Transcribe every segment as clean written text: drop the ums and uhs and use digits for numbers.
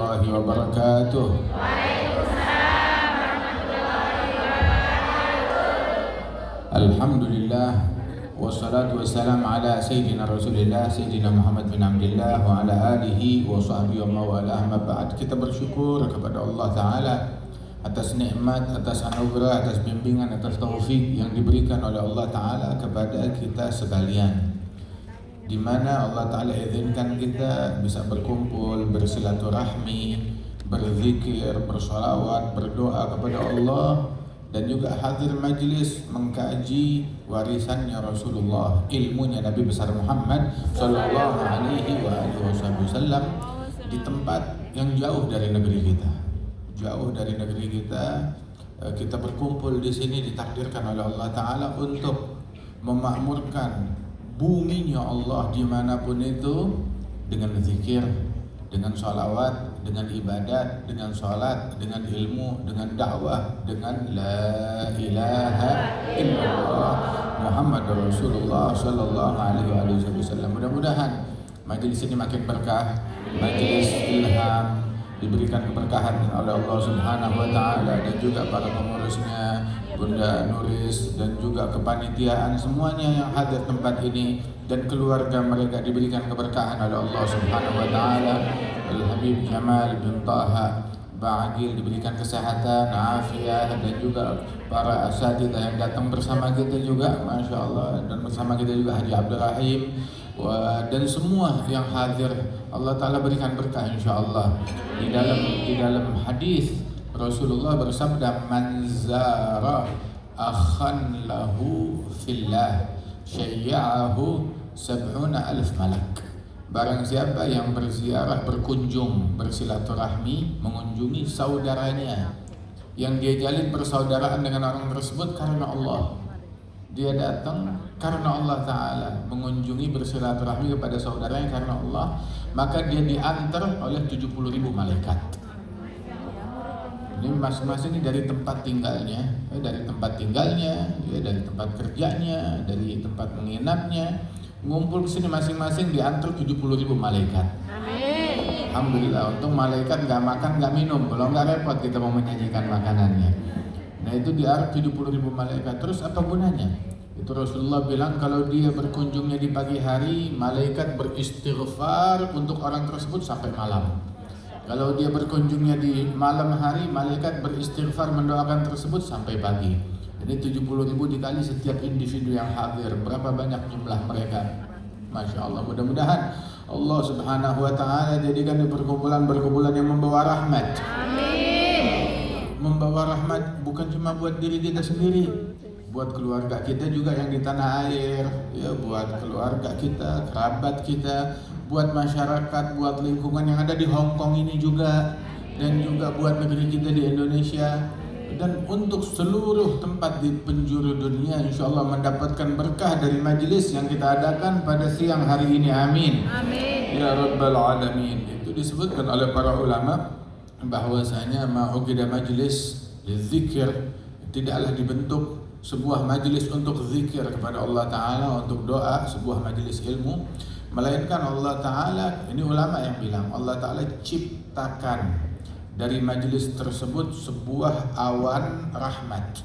warahmatullahi wabarakatuh. Alhamdulillah wassalatu wassalamu ala sayyidina Rasulillah Sayyidina Muhammad bin Abdullah wa ala alihi wa sahbihi wa mawalah. Amma ba'd. Kita bersyukur kepada Allah Ta'ala atas nikmat, atas anugerah, atas bimbingan, atas taufik yang diberikan oleh Allah Ta'ala kepada kita sekalian, di mana Allah Ta'ala izinkan kita bisa berkumpul, bersilaturahmi, berzikir, bersolawat, berdoa kepada Allah, dan juga hadir majlis mengkaji warisannya Rasulullah, ilmunya Nabi besar Muhammad Sallallahu Alaihi Wasallam di tempat yang jauh dari negeri kita. Jauh dari negeri kita, kita berkumpul di sini ditakdirkan oleh Allah Ta'ala untuk memakmurkan buminya Allah dimanapun itu dengan zikir, dengan sholawat, dengan ibadat, dengan sholat, dengan ilmu, dengan dakwah, dengan la ilaha illallah Muhammad Rasulullah Sallallahu Alaihi Wasallam. Mudah-mudahan majelis ini makin berkah, majelis ilham, diberikan keberkahan oleh Allah Subhanahu wa Ta'ala, dan juga para pengurusnya, Bunda Nuris, dan juga kepanitiaan semuanya yang hadir tempat ini, dan keluarga mereka diberikan keberkahan oleh Allah Subhanahu wa Ta'ala. Al-Habib Jamal bin Taha Ba'agil diberikan kesehatan, afiat, dan juga para asatidzah yang datang bersama kita juga, Masya Allah, dan bersama kita juga Haji Abdul Rahim, dan semua yang hadir Allah Ta'ala berikan berkah insyaAllah. Di dalam hadis Rasulullah bersabda, man zara akhan lahu fillah syayya'ahu 70,000 malak. Barang siapa yang berziarah, berkunjung, bersilaturahmi, mengunjungi saudaranya yang dia jalin persaudaraan dengan orang tersebut karena Allah, dia datang karena Allah Ta'ala, mengunjungi, bersilaturahmi kepada saudaranya karena Allah, maka dia diantar oleh 70.000 malaikat. Ini masing-masing dari tempat tinggalnya, dari tempat kerjanya, dari tempat menginapnya, ngumpul ke sini masing-masing diantar 70.000 malaikat. Amin. Alhamdulillah, untung malaikat nggak makan, nggak minum, kalau nggak repot kita mau menyajikan makanannya. Nah itu diarah 70.000 malaikat. Terus apa gunanya? Itu Rasulullah bilang kalau dia berkunjungnya di pagi hari, malaikat beristighfar untuk orang tersebut sampai malam. Kalau dia berkunjungnya di malam hari, malaikat beristighfar mendoakan tersebut sampai pagi. Jadi 70.000 dikali setiap individu yang hadir, berapa banyak jumlah mereka? Masya Allah. Mudah-mudahan Allah Subhanahu wa Ta'ala jadikan di perkumpulan yang membawa rahmat. Membawa rahmat bukan cuma buat diri kita sendiri, buat keluarga kita juga yang di tanah air, ya, buat keluarga kita, kerabat kita, buat masyarakat, buat lingkungan yang ada di Hong Kong ini juga, dan juga buat negeri kita di Indonesia, dan untuk seluruh tempat di penjuru dunia, insya Allah mendapatkan berkah dari majelis yang kita adakan pada siang hari ini. Amin. Amin. Ya Rabbal Alamin. Itu disebutkan oleh para ulama bahwasanya ma'uqida majlis zikir, tidaklah dibentuk sebuah majlis untuk zikir kepada Allah Ta'ala, untuk doa, sebuah majlis ilmu, melainkan Allah Ta'ala, ini ulama yang bilang, Allah Ta'ala ciptakan dari majlis tersebut sebuah awan rahmat,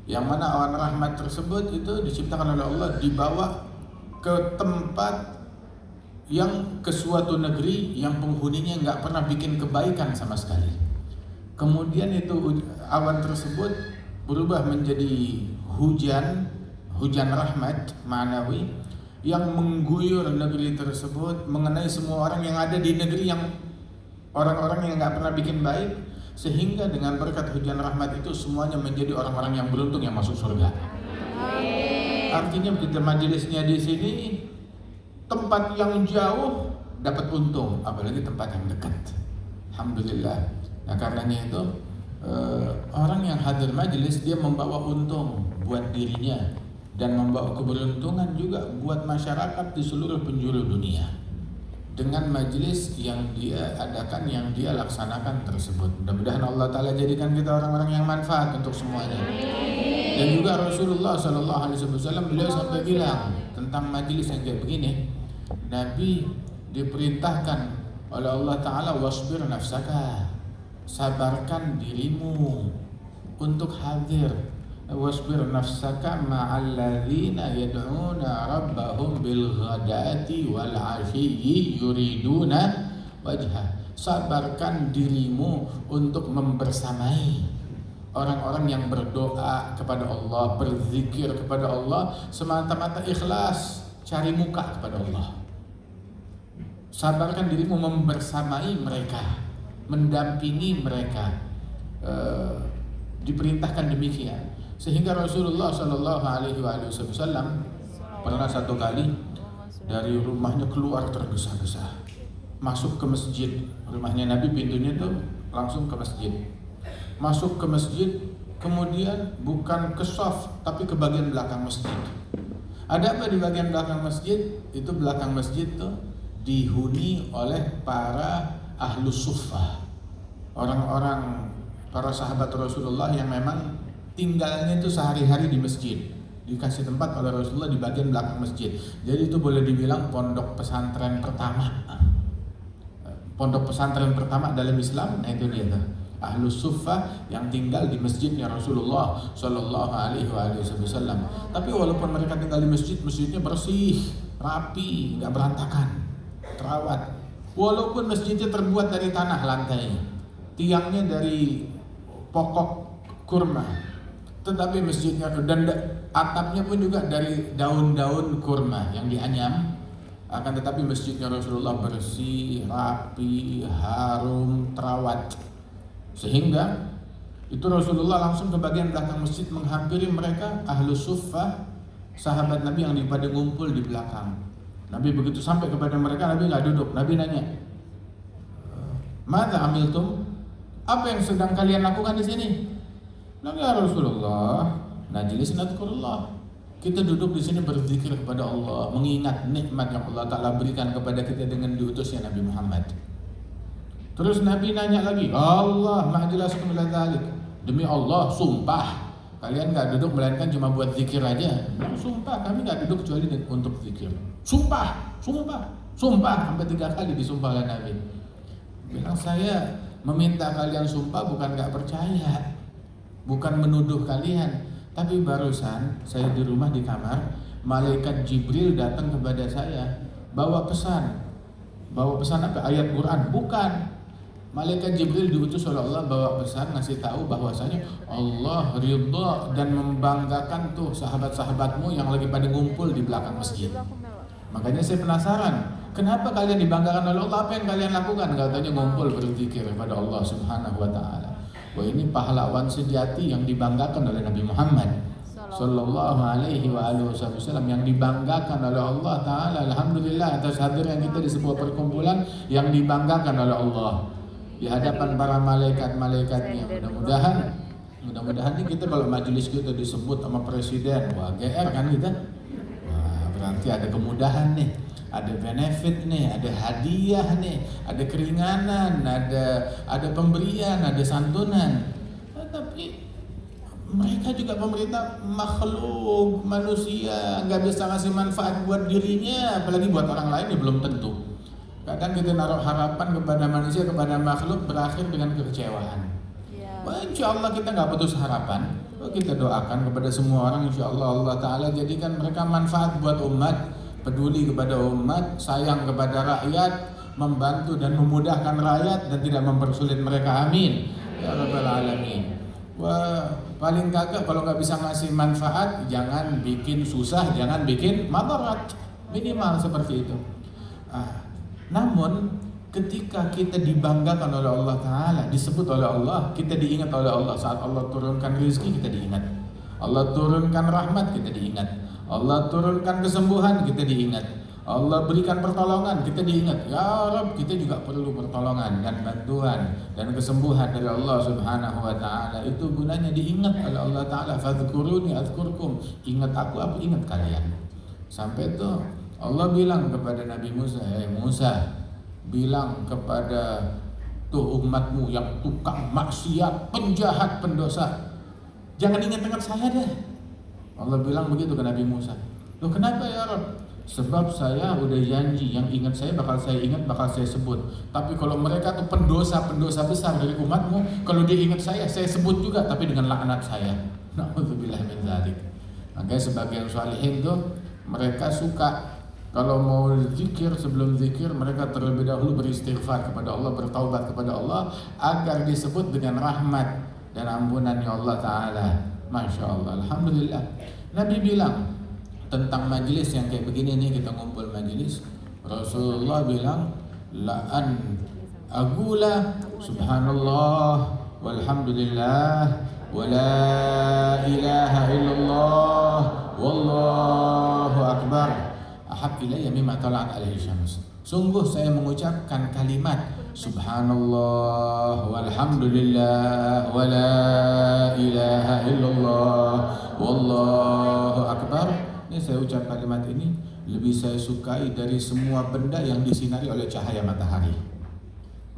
yang mana awan rahmat tersebut itu diciptakan oleh Allah, dibawa ke tempat yang ke suatu negeri yang penghuninya nggak pernah bikin kebaikan sama sekali. Kemudian itu awan tersebut berubah menjadi hujan rahmat ma'nawi yang mengguyur negeri tersebut, mengenai semua orang yang ada di negeri, yang orang-orang yang nggak pernah bikin baik, sehingga dengan berkat hujan rahmat itu semuanya menjadi orang-orang yang beruntung yang masuk surga. Artinya kita majelisnya di sini, tempat yang jauh dapat untung, apalagi tempat yang dekat. Alhamdulillah. Nah karenanya itu orang yang hadir majelis, dia membawa untung buat dirinya dan membawa keberuntungan juga buat masyarakat di seluruh penjuru dunia dengan majelis yang dia adakan, yang dia laksanakan tersebut. Mudah-mudahan Allah Ta'ala jadikan kita orang-orang yang manfaat untuk semuanya. Dan juga Rasulullah SAW beliau sampai bilang tentang majelis yang kayak begini, Nabi diperintahkan oleh Allah Ta'ala, wasbir nafsaka, sabarkan dirimu untuk hadir, wasbir nafsaka ma'al ladzina yad'una rabbahum bil ghadati wal 'ashiyyi yuriduna wajha. Sabarkan dirimu untuk membersamai orang-orang yang berdoa kepada Allah, berzikir kepada Allah semata-mata ikhlas, cari muka kepada Allah. Sabarkan dirimu membersamai mereka, mendampingi mereka. Diperintahkan demikian. Sehingga Rasulullah Shallallahu Alaihi Wasallam pernah satu kali dari rumahnya keluar tergesa-gesa, masuk ke masjid. Rumahnya Nabi pintunya tuh langsung ke masjid. Masuk ke masjid, kemudian bukan ke shaf tapi ke bagian belakang masjid. Ada apa di bagian belakang masjid? Itu belakang masjid tuh dihuni oleh para ahlus suffah, orang-orang, para sahabat Rasulullah yang memang tinggalnya itu sehari-hari di masjid, dikasih tempat oleh Rasulullah di bagian belakang masjid. Jadi itu boleh dibilang pondok pesantren pertama. Pondok pesantren pertama dalam Islam, nah itu dia tuh, ahlus suffah yang tinggal di masjidnya Rasulullah Shallallahu Alaihi Wasallam. Tapi walaupun mereka tinggal di masjid, masjidnya bersih, rapi, nggak berantakan, terawat. Walaupun masjidnya terbuat dari tanah lantainya, tiangnya dari pokok kurma, tetapi masjidnya dan atapnya pun juga dari daun-daun kurma yang dianyam. Akan tetapi masjidnya Rasulullah bersih, rapi, harum, terawat. Sehingga itu Rasulullah langsung ke bagian belakang masjid menghampiri mereka, ahlus suffah, sahabat Nabi yang pada ngumpul di belakang. Nabi begitu sampai kepada mereka, Nabi nggak duduk. Nabi nanya, "Madza amiltum?" Apa yang sedang kalian lakukan di sini? Nabi, ya Rasulullah, najlis nadkurullah. Kita duduk di sini berzikir kepada Allah, mengingat nikmat yang Allah Ta'ala berikan kepada kita dengan diutusnya Nabi Muhammad. Terus Nabi nanya lagi, Allah ma'ajlaskum ila dzalik. Demi Allah, sumpah kalian gak duduk melainkan cuma buat zikir aja. Sumpah kami gak duduk kecuali untuk zikir. Sumpah, sumpah, sumpah. Sampai 3 kali disumpah oleh Nabi. Bilang, saya meminta kalian sumpah bukan gak percaya, bukan menuduh kalian. Tapi barusan saya di rumah di kamar, malaikat Jibril datang kepada saya, bawa pesan apa? Ayat Quran? Bukan. Malaikat Jibril diutus oleh Allah bawa pesan, ngasih tahu bahwasanya Allah ridha dan membanggakan tuh sahabat-sahabatmu yang lagi pada ngumpul di belakang masjid. Makanya saya penasaran, kenapa kalian dibanggakan oleh Allah? Apa yang kalian lakukan? Katanya ngumpul berzikir kepada Allah Subhanahu wa Ta'ala. Wah, ini pahlawan sejati yang dibanggakan oleh Nabi Muhammad Sallallahu Alaihi Wasallam, yang dibanggakan oleh Allah Ta'ala. Alhamdulillah atas hadirnya kita di sebuah perkumpulan yang dibanggakan oleh Allah di hadapan para malaikat-malaikatnya. Mudah-mudahan ini kita kalau majelis kita disebut sama presiden, wah GR kan kita, wah berarti ada kemudahan nih, ada benefit nih, ada hadiah nih, ada keringanan, ada pemberian, ada santunan. Tapi mereka juga pemerintah makhluk manusia, nggak bisa ngasih manfaat buat dirinya, apalagi buat orang lain ya belum tentu. Kadang kita naruh harapan kepada manusia, kepada makhluk, berakhir dengan kekecewaan. Wah, insya Allah kita nggak putus harapan. Kita doakan kepada semua orang, insya Allah Allah Ta'ala jadikan mereka manfaat buat umat, peduli kepada umat, sayang kepada rakyat, membantu dan memudahkan rakyat dan tidak mempersulit mereka. Amin ya rabbal alamin. Wah, paling kagak kalau nggak bisa ngasih manfaat, jangan bikin susah, jangan bikin madarat, minimal seperti itu. Namun ketika kita dibanggakan oleh Allah Ta'ala, disebut oleh Allah, kita diingat oleh Allah. Saat Allah turunkan rezeki, kita diingat. Allah turunkan rahmat, kita diingat. Allah turunkan kesembuhan, kita diingat. Allah berikan pertolongan, kita diingat. Ya Rabb, kita juga perlu pertolongan dan bantuan dan kesembuhan dari Allah Subhanahu wa Ta'ala. Itu gunanya diingat oleh Allah Ta'ala. Fadhkuruni adzkurkum. Ingat aku ingat kalian. Sampai itu Allah bilang kepada Nabi Musa, Musa, bilang kepada tuh umatmu yang tukang maksiat, penjahat, pendosa, jangan ingat-ingat saya deh. Allah bilang begitu ke Nabi Musa. Loh kenapa ya Rabb? Sebab saya udah janji, yang ingat saya bakal saya ingat, bakal saya sebut. Tapi kalau mereka tuh pendosa besar dari umatmu, kalau dia ingat saya sebut juga, tapi dengan laknat saya. Na'udzubillah min dzalik. Makanya sebagian salihin tuh mereka suka kalau mau zikir, sebelum zikir mereka terlebih dahulu beristighfar kepada Allah, bertaubat kepada Allah agar disebut dengan rahmat dan ampunannya Allah Ta'ala. Masya Allah, Alhamdulillah. Nabi bilang tentang majelis yang kayak begini nih, kita ngumpul majelis, Rasulullah bilang la'an agula subhanallah walhamdulillah wa la ilaha illallah wallahu akbar ahab ilayya mimma tala'at alaihi syams. Sungguh saya mengucapkan kalimat subhanallah walhamdulillah wa la ilaha illallah wallahu akbar. Ini saya ucap kalimat ini lebih saya sukai dari semua benda yang disinari oleh cahaya matahari.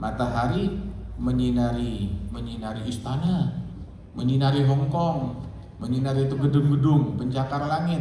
Matahari menyinari istana, menyinari Hong Kong, menyinari itu gedung-gedung pencakar langit,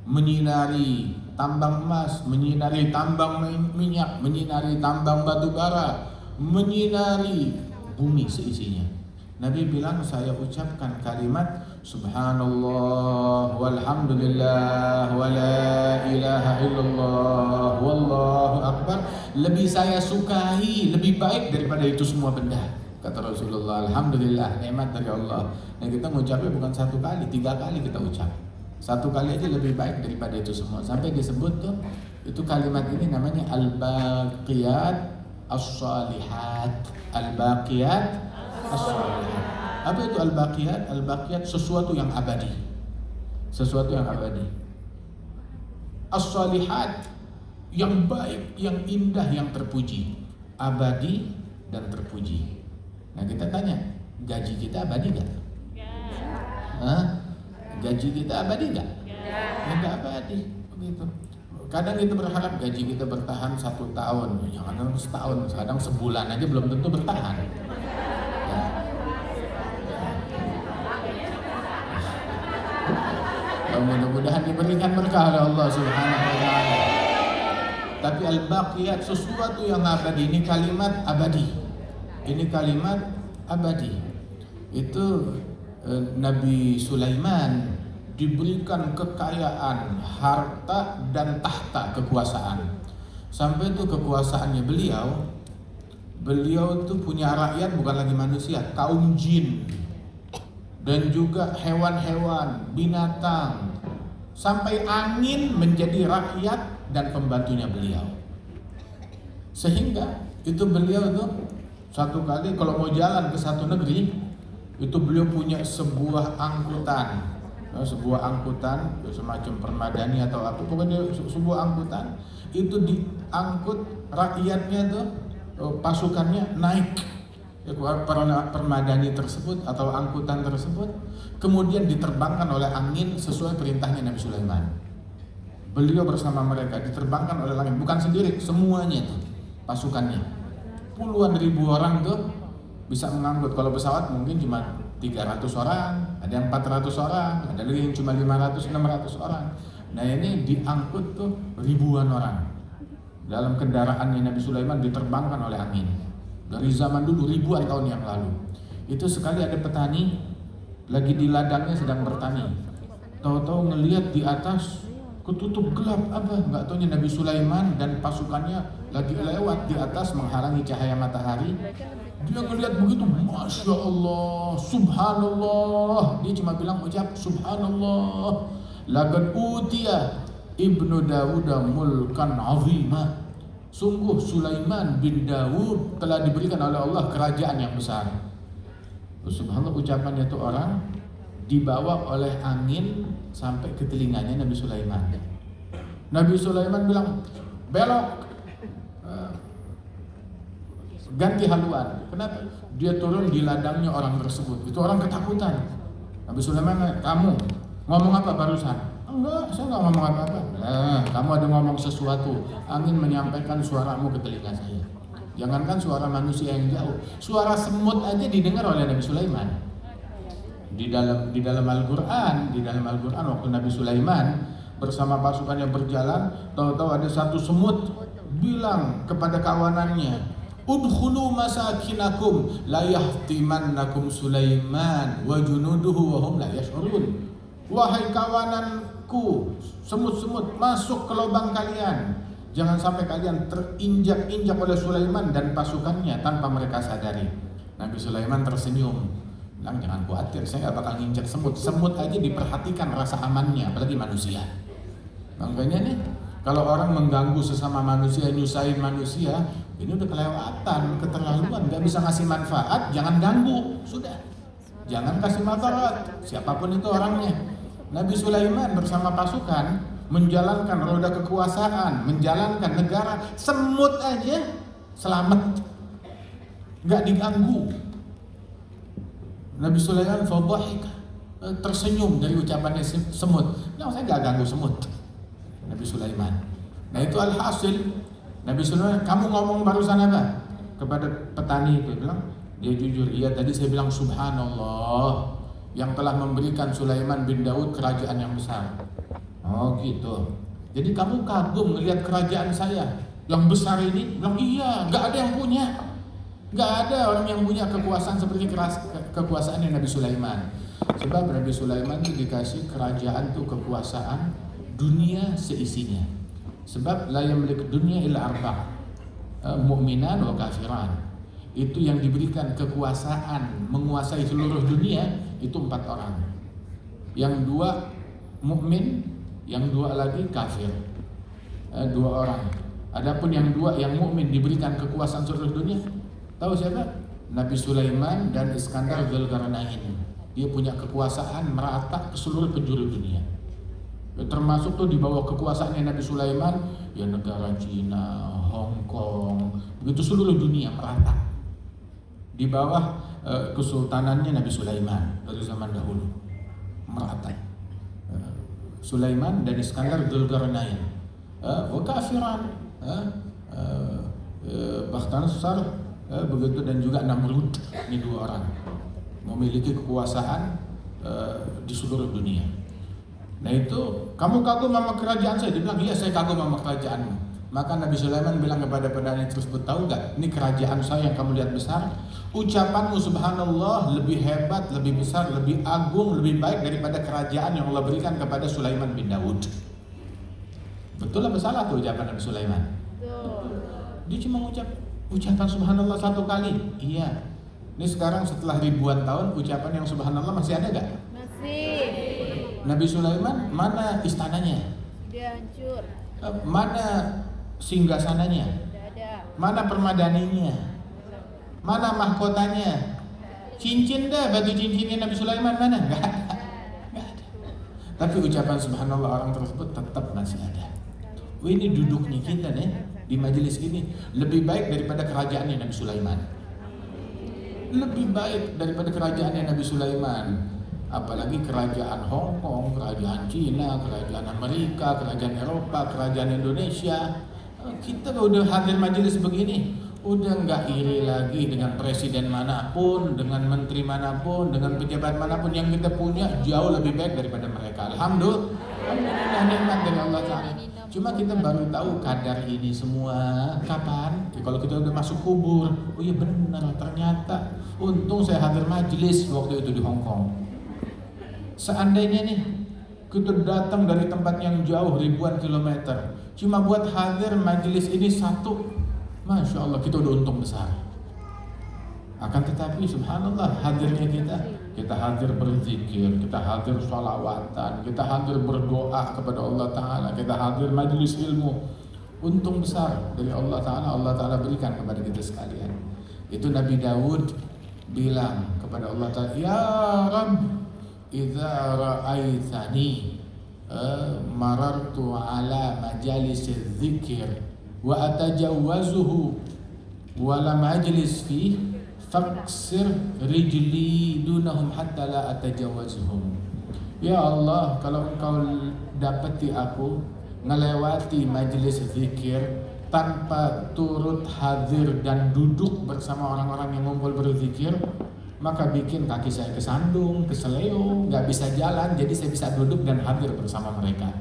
menyinari tambang emas, menyinari tambang minyak, menyinari tambang batu bara, menyinari bumi seisinya. Nabi bilang saya ucapkan kalimat subhanallah walhamdulillah wa la ilaha illallah wallahu akbar lebih saya sukai, lebih baik daripada itu semua benda. Kata Rasulullah, alhamdulillah, nikmat dari Allah. Nah kita mengucapnya bukan 1 kali, 3 kali kita ucap. 1 kali aja lebih baik daripada itu semua. Sampai disebut tuh itu kalimat ini namanya al-baqiyat as-salihat. Al-baqiyat as-salihat. Apa itu al-baqiyat? Al-baqiyat sesuatu yang abadi. Sesuatu yang abadi. As-salihat yang baik, yang indah, yang terpuji. Abadi dan terpuji. Nah kita tanya, gaji kita abadi gak? Gaji kita abadi gak? Tidak abadi. Begitu. Kadang kita berharap gaji kita bertahan 1 tahun, jangan setahun, kadang sebulan aja belum tentu bertahan. Mudah-mudahan diberikan berkah oleh Allah Subhanahu wa taala. Tapi al-baqiyat sesuatu yang abadi, ini kalimat abadi. Ini kalimat abadi. Itu Nabi Sulaiman diberikan kekayaan, harta dan tahta, kekuasaan. Sampai itu kekuasaannya beliau tuh punya rakyat bukan lagi manusia, kaum jin. Dan juga hewan-hewan, binatang, sampai angin menjadi rakyat dan pembantunya beliau. Sehingga itu beliau tuh satu kali kalau mau jalan ke satu negeri, itu beliau punya sebuah angkutan, semacam permadani atau apa, pokoknya sebuah angkutan. Itu diangkut rakyatnya tuh, pasukannya naik permadani tersebut atau angkutan tersebut, kemudian diterbangkan oleh angin sesuai perintahnya Nabi Sulaiman. Beliau bersama mereka diterbangkan oleh langit, bukan sendiri, semuanya tuh pasukannya. Puluhan ribu orang tuh bisa mengangkut. Kalau pesawat mungkin cuma 300 orang, ada yang 400 orang, ada lagi yang cuma 500, 600 orang. Nah ini diangkut tuh ribuan orang. Dalam kendaraannya Nabi Sulaiman diterbangkan oleh angin. Dari zaman dulu ribuan tahun yang lalu. Itu sekali ada petani lagi di ladangnya sedang bertani. Tahu-tahu ngelihat di atas ketutup gelap, apa? Enggak taunya Nabi Sulaiman dan pasukannya lagi lewat di atas menghalangi cahaya matahari. Dia ngelihat begitu, Masya Allah, Subhanallah. Dia cuma bilang ucap Subhanallah. Laqad utiya Ibnu Dawud mulkan azima. Sungguh Sulaiman bin Dawud telah diberikan oleh Allah kerajaan yang besar. Subhanallah, ucapannya itu orang dibawa oleh angin sampai ke telinganya Nabi Sulaiman. Nabi Sulaiman bilang, belok, ganti haluan. Kenapa? Dia turun di ladangnya orang tersebut. Itu orang ketakutan. Nabi Sulaiman, kamu ngomong apa barusan? Enggak, saya enggak ngomong apa-apa. Kamu ada ngomong sesuatu. Angin menyampaikan suaramu ke telinga saya. Jangankan suara manusia yang jauh, suara semut aja didengar oleh Nabi Sulaiman. Di dalam Al-Qur'an, waktu Nabi Sulaiman bersama pasukannya berjalan, tahu-tahu ada satu semut bilang kepada kawanannya, udkhulu masakinakum la yahtimannakum Sulaiman wa junuduhu wa hum la yash'urun. Wahai kawananku, semut-semut, masuk ke lubang kalian. Jangan sampai kalian terinjak-injak oleh Sulaiman dan pasukannya tanpa mereka sadari. Nabi Sulaiman tersenyum, bilang jangan khawatir, saya gak bakal nginjak semut. Semut aja diperhatikan rasa amannya, apalagi manusia. Makanya nih, kalau orang mengganggu sesama manusia, nyusahin manusia, ini udah kelewatan, keterlaluan, gak bisa ngasih manfaat, jangan ganggu, sudah. Jangan kasih manfaat, siapapun itu orangnya. Nabi Sulaiman bersama pasukan menjalankan roda kekuasaan, menjalankan negara, semut aja selamat, gak diganggu. Nabi Sulaiman fadhahika, tersenyum dari ucapannya semut. Nah, saya gak ganggu semut. Nabi Sulaiman. Nah itu alhasil Nabi Sulaiman, kamu ngomong barusan apa? Kepada petani itu bilang, dia jujur, iya tadi saya bilang subhanallah yang telah memberikan Sulaiman bin Daud kerajaan yang besar. Oh gitu. Jadi kamu kagum melihat kerajaan saya yang besar ini? Bilang iya, gak ada yang punya. Gak ada orang yang punya kekuasaan seperti kekuasaan Nabi Sulaiman. Sebab Nabi Sulaiman itu dikasih kerajaan itu kekuasaan dunia seisinya. Sebab la yamlik dunia illa arba', mu'minan wa kafiran. Itu yang diberikan kekuasaan menguasai seluruh dunia itu 4 orang. Yang 2 mukmin, yang 2 lagi kafir. 2 orang. Adapun yang 2 yang mukmin diberikan kekuasaan seluruh dunia. Tahu siapa? Nabi Sulaiman dan Iskandar Dzulqarnain. Dia punya kekuasaan merata ke seluruh penjuru dunia. Termasuk tuh di bawah kekuasaannya Nabi Sulaiman, ya negara Cina, Hong Kong, begitu seluruh dunia merata. Di bawah kesultanannya Nabi Sulaiman dari zaman dahulu merata. Sulaiman dan Iskandar Dzulqarnain, kafiran, Bakhtansar, begitu, dan juga Namrud. Ini 2 orang memiliki kekuasaan di seluruh dunia. Nah itu, kamu kagum sama kerajaan saya? Dia bilang, iya saya kagum sama kerajaanmu. Maka Nabi Sulaiman bilang kepada petani tersebut, tahu gak, ini kerajaan saya yang kamu lihat besar. Ucapanmu subhanallah lebih hebat, lebih besar, lebih agung, lebih baik daripada kerajaan yang Allah berikan kepada Sulaiman bin Daud. Betul apa salah tuh ucapan Nabi Sulaiman? Dia cuma ucapan subhanallah 1 kali. Iya. Ini sekarang setelah ribuan tahun, ucapan yang subhanallah masih ada gak? Masih. Nabi Sulaiman, mana istananya? Dia hancur. Mana singgasananya? Tidak ada. Mana permadaninya? Mana mahkotanya? Cincin dah, batu cincinnya Nabi Sulaiman mana? Enggak ada. Enggak ada. Tapi ucapan subhanallah orang tersebut tetap masih ada. Ini duduknya kita nih di majelis ini lebih baik daripada kerajaannya Nabi Sulaiman. Lebih baik daripada kerajaannya Nabi Sulaiman. Apalagi kerajaan Hong Kong, kerajaan Cina, kerajaan Amerika, kerajaan Eropa, kerajaan Indonesia. Kita udah hadir majelis begini, udah nggak iri lagi dengan presiden manapun, dengan menteri manapun, dengan pejabat manapun. Yang kita punya jauh lebih baik daripada mereka. Alhamdulillah, nikmat dari Allah Ta'ala. Cuma kita baru tahu kadar ini semua kapan? Kalau kita udah masuk kubur. Oh iya benar, ternyata. Untung saya hadir majelis waktu itu di Hong Kong. Seandainya nih kita datang dari tempat yang jauh ribuan kilometer, cuma buat hadir majelis ini 1, Masya Allah kita udah untung besar. Akan tetapi subhanallah hadirnya kita hadir berzikir, kita hadir sholawatan, kita hadir berdoa kepada Allah Ta'ala, kita hadir majelis ilmu. Untung besar dari Allah Ta'ala, Allah Ta'ala berikan kepada kita sekalian. Itu Nabi Daud bilang kepada Allah Ta'ala, ya Rabb, idza ra'aitani marartu ala majalis dzikir wa atajawwazuhu wa lam ajlis fi faksir rijli dunahum hatta la atajawwazuhum. Ya Allah, kalau engkau dapati aku ngelewati majelis zikir tanpa turut hadir dan duduk bersama orang-orang yang ngumpul berzikir, maka bikin kaki saya kesandung, keseleo, gak bisa jalan, jadi saya bisa duduk dan hadir bersama mereka.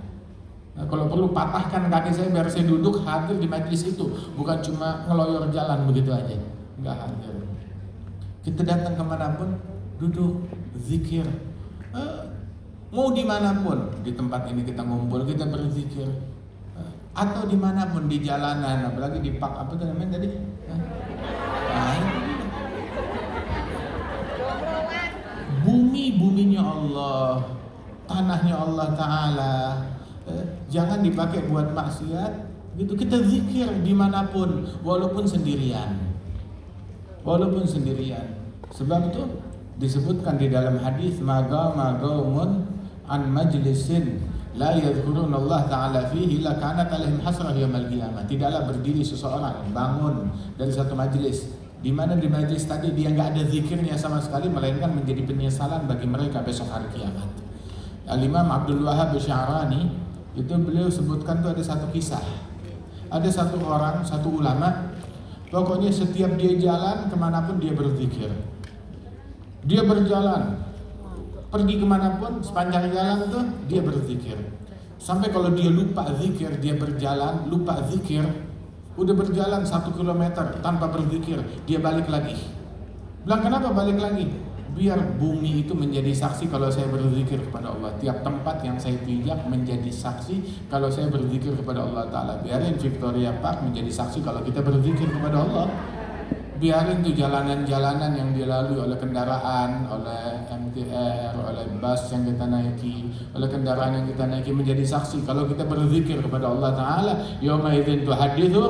Nah, kalau perlu patahkan kaki saya biar saya duduk hadir di majelis itu, bukan cuma ngeloyor jalan begitu aja, nggak hadir. Kita datang kemanapun, duduk, zikir. Mau dimanapun, di tempat ini kita ngumpul, kita berzikir. Atau dimanapun, di jalanan, apalagi di park, apa tuh namanya tadi? Buminya Allah, tanahnya Allah Ta'ala, jangan dipakai buat maksiat. Gitu, kita zikir dimanapun, walaupun sendirian. Sebab itu disebutkan di dalam hadis, magama qaumun an majlisin la yadhkurun Allah Ta'ala fihi la kanat alaihim hasrah yaumil qiyamah. Tidaklah berdiri seseorang bangun dari satu majlis di mana di majlis tadi dia nggak ada zikirnya sama sekali, melainkan menjadi penyesalan bagi mereka besok hari kiamat. Al-Imam Abdul Wahhab Sya'rani itu beliau sebutkan tuh ada satu kisah. Ada satu orang, satu ulama, pokoknya setiap dia jalan kemanapun dia berzikir. Dia berjalan, pergi kemanapun sepanjang jalan itu dia berzikir. Sampai kalau dia lupa zikir, dia berjalan lupa zikir, udah berjalan 1 kilometer tanpa berzikir, dia balik lagi. Bilang, kenapa balik lagi? Biar bumi itu menjadi saksi kalau saya berzikir kepada Allah. Tiap tempat yang saya pijak menjadi saksi kalau saya berzikir kepada Allah Ta'ala. Biarin Victoria Park menjadi saksi kalau kita berzikir kepada Allah. Biarin tuh jalanan-jalanan yang dilalui oleh kendaraan, oleh MTR, oleh bus yang kita naiki, oleh kendaraan yang kita naiki menjadi saksi kalau kita berzikir kepada Allah Ta'ala. Yauma idzin tuhaditsu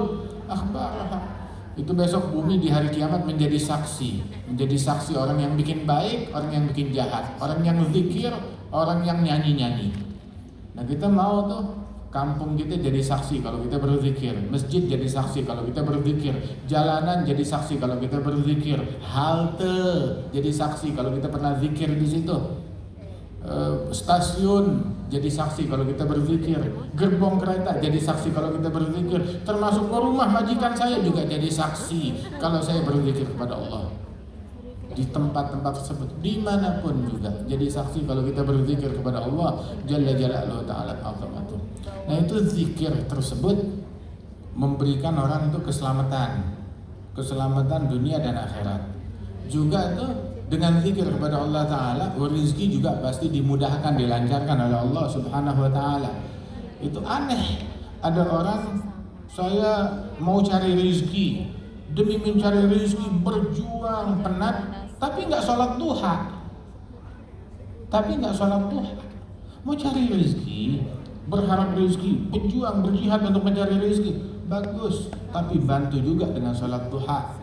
akhbaraha. Itu besok bumi di hari kiamat menjadi saksi orang yang bikin baik, orang yang bikin jahat, orang yang zikir, orang yang nyanyi-nyanyi. Nah, kita mau tuh kampung kita jadi saksi kalau kita berzikir, masjid jadi saksi kalau kita berzikir, jalanan jadi saksi kalau kita berzikir, halte jadi saksi kalau kita pernah zikir di situ, stasiun jadi saksi kalau kita berzikir, gerbong kereta jadi saksi kalau kita berzikir, termasuk rumah majikan saya juga jadi saksi kalau saya berzikir kepada Allah. Di tempat-tempat tersebut, dimanapun juga jadi saksi kalau kita berzikir kepada Allah Jalla Jalaluhu Ta'ala Azamatuh. Nah, itu zikir tersebut memberikan orang itu keselamatan dunia dan akhirat. Juga itu dengan zikir kepada Allah Ta'ala, rezeki juga pasti dimudahkan, dilancarkan oleh Allah Subhanahu Wa Ta'ala. Itu aneh, ada orang, saya mau cari rezeki, demi mencari rezeki berjuang penat, tapi nggak sholat duha, mau cari rezeki, berharap rezeki, berjuang, berjihad untuk mencari rezeki, bagus, tapi bantu juga dengan sholat duha.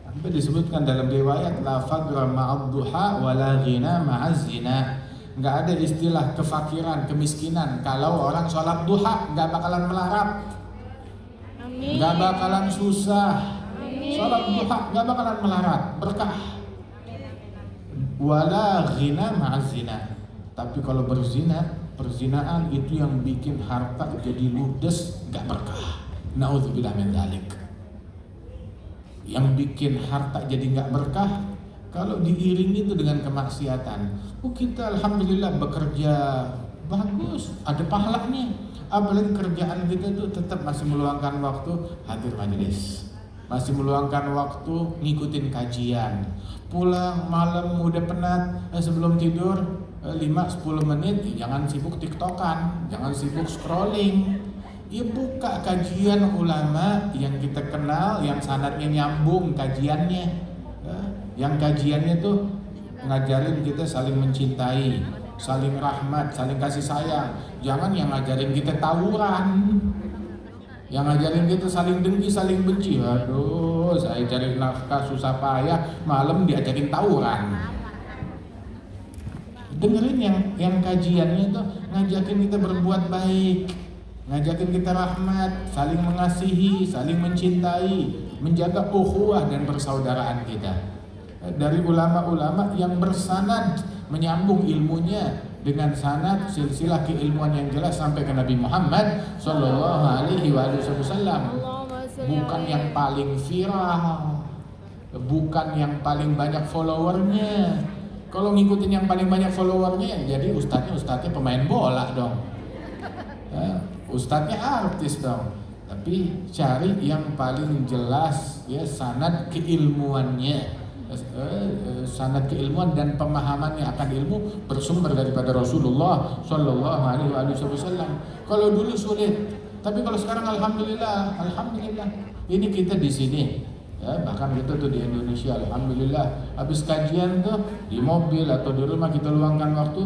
Sampai disebutkan dalam riwayat, la faqra ma'ad duha wa la ghina ma'az zina. Nggak ada istilah kefakiran, kemiskinan kalau orang sholat duha, nggak bakalan melarat, nggak bakalan susah. Sholat duha nggak bakalan melarat, berkah. Wala ghina ma'az zina. Tapi kalau perzinaan itu yang bikin harta jadi ludes, nggak berkah. Nauzubillah min dzalik. Yang bikin harta jadi nggak berkah kalau diiringi itu dengan kemaksiatan. Kita alhamdulillah bekerja bagus, ada pahalanya. Apalagi kerjaan kita itu tetap masih meluangkan waktu hadir majelis, masih meluangkan waktu ngikutin kajian. Pulang malam udah penat, sebelum tidur 5-10 menit, jangan sibuk tiktokan, jangan sibuk scrolling. Ya, buka kajian ulama yang kita kenal, yang sanadnya nyambung kajiannya, yang kajiannya tuh ngajarin kita saling mencintai, saling rahmat, saling kasih sayang. Jangan yang ngajarin kita tawuran, yang ngajarin kita saling dengki, saling benci. Aduh, saya cari nafkah susah payah, malam diajarin tawuran. Dengerin yang kajiannya itu ngajakin kita berbuat baik, ngajakin kita rahmat, saling mengasihi, saling mencintai, menjaga ukhuwah dan persaudaraan kita. Dari ulama-ulama yang bersanad, menyambung ilmunya dengan sanad silsilah keilmuan yang jelas sampai ke Nabi Muhammad sallallahu alaihi wasallam. Bukan yang paling viral, bukan yang paling banyak followernya. Kalau ngikutin yang paling banyak followernya, jadi ustadznya pemain bola dong. Ustadznya artis dong, tapi cari yang paling jelas ya sanad keilmuannya, sanad keilmuan dan pemahamannya akan ilmu bersumber daripada Rasulullah Shallallahu Alaihi Wasallam. Kalau dulu sulit, tapi kalau sekarang alhamdulillah ini kita di sini. Ya, bahkan kita tuh di Indonesia, alhamdulillah, habis kajian tuh di mobil atau di rumah kita luangkan waktu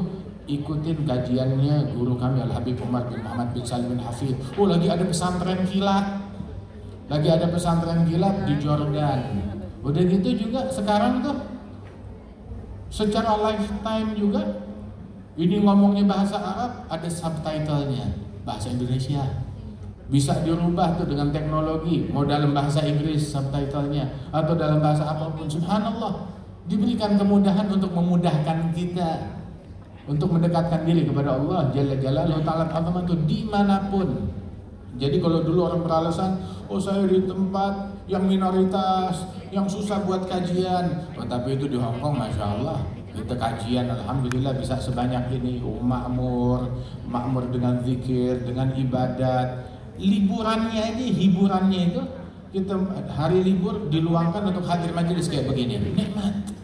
ikutin kajiannya guru kami Al-Habib Umar bin Muhammad bin Salim bin Hafid. Lagi ada pesantren kilat, di Jordan. Udah gitu juga sekarang tuh secara lifetime juga ini ngomongnya bahasa Arab ada subtitlenya bahasa Indonesia. Bisa dirubah tuh dengan teknologi, mau dalam bahasa Inggris subtitlenya atau dalam bahasa apapun. Subhanallah, diberikan kemudahan untuk memudahkan kita untuk mendekatkan diri kepada Allah Jalla Jalaluhu Ta'ala Azamah itu dimanapun. Jadi kalau dulu orang beralasan, saya di tempat yang minoritas, yang susah buat kajian, tapi itu di Hong Kong, masya Allah, kita kajian, alhamdulillah bisa sebanyak ini, makmur dengan zikir, dengan ibadat. Liburannya ini, hiburannya itu, kita hari libur diluangkan untuk hadir majelis kayak begini, nikmat.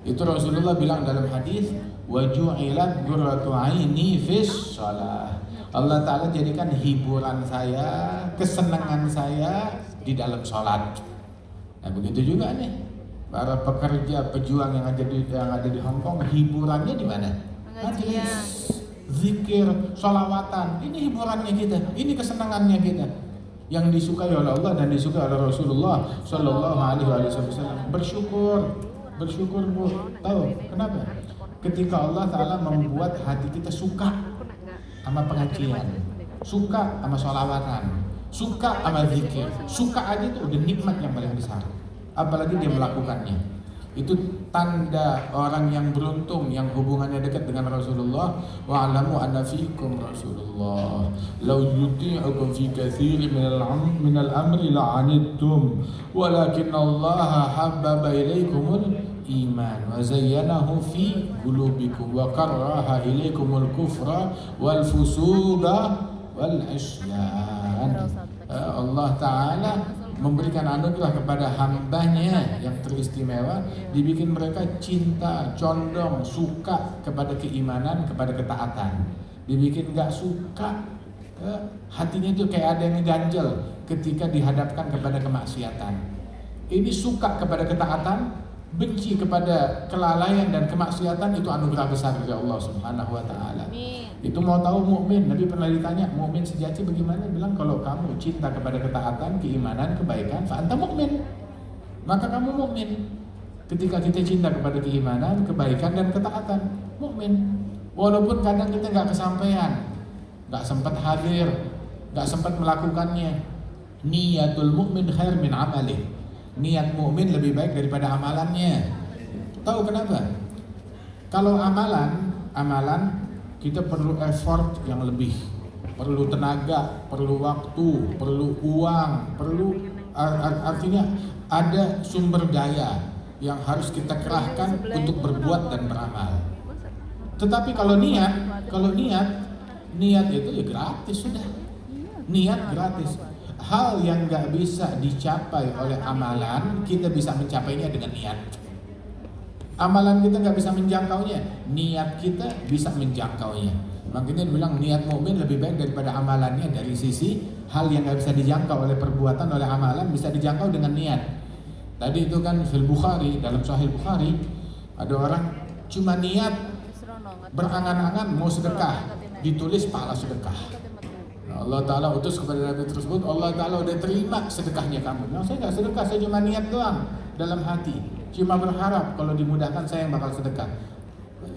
Itu Rasulullah bilang dalam hadis, waju'ilat qurratu aini fis shalah. Allah Ta'ala jadikan hiburan saya, kesenangan saya di dalam sholat. Nah begitu juga nih para pekerja pejuang yang ada di Hong Kong, hiburannya di mana? Majelis, zikir, sholawatan. Ini hiburannya kita, ini kesenangannya kita, yang disukai oleh Allah dan disukai oleh Rasulullah Shallallahu Alaihi Wasallam. Bersyukur Bu. Tahu kenapa? Ketika Allah Ta'ala membuat hati kita suka sama pengajian, suka sama sholawatan, suka sama zikir, suka aja itu udah nikmat yang paling besar. Apalagi dia melakukannya, itu tanda orang yang beruntung, yang hubungannya dekat dengan Rasulullah. Wa'lamu anna fikum Rasulullah law yuti'ukum fi katsirin minal amri la'anittum walakin Allah habbaba ilaikumul iman wa zayyanahu fi qulubikum wa karraha ilaikumul kufra wal fusuqa wal isyan. Allah Ta'ala memberikan anugerah kepada hambanya yang teristimewa, dibikin mereka cinta, condong, suka kepada keimanan, kepada ketaatan. Dibikin gak suka, hatinya itu kayak ada yang ganjel ketika dihadapkan kepada kemaksiatan. Ini suka kepada ketaatan, benci kepada kelalaian dan kemaksiatan, itu anugerah besar dari Allah Subhanahu wa Ta'ala. Itu mau tahu mukmin, Nabi pernah ditanya, mukmin sejati bagaimana? Bilang kalau kamu cinta kepada ketaatan, keimanan, kebaikan, fa anta mukmin. Maka kamu mukmin. Ketika kita cinta kepada keimanan, kebaikan dan ketaatan, mukmin. Walaupun kadang kita nggak kesampaian, nggak sempat hadir, nggak sempat melakukannya. Niyatul mukmin khair min amalih. Niat mukmin lebih baik daripada amalannya. Tahu kenapa? Kalau amalan kita perlu effort yang lebih, perlu tenaga, perlu waktu, perlu uang, artinya ada sumber daya yang harus kita kerahkan untuk berbuat dan beramal. Tetapi kalau niat itu ya gratis sudah. Niat gratis. Hal yang nggak bisa dicapai oleh amalan, kita bisa mencapainya dengan niat. Amalan kita nggak bisa menjangkaunya, niat kita bisa menjangkaunya. Makanya bilang niat mukmin lebih baik daripada amalannya dari sisi hal yang nggak bisa dijangkau oleh perbuatan, oleh amalan bisa dijangkau dengan niat. Tadi itu kan fil Bukhari, dalam Sahih Bukhari ada orang cuma niat berangan-angan mau sedekah, ditulis pahala sedekah. Allah Ta'ala utus kepada Nabi tersebut, Allah Ta'ala udah terima sedekahnya kamu. Nah, saya nggak sedekah, saya cuma niat doang dalam hati, cuma berharap kalau dimudahkan saya yang bakal sedekah.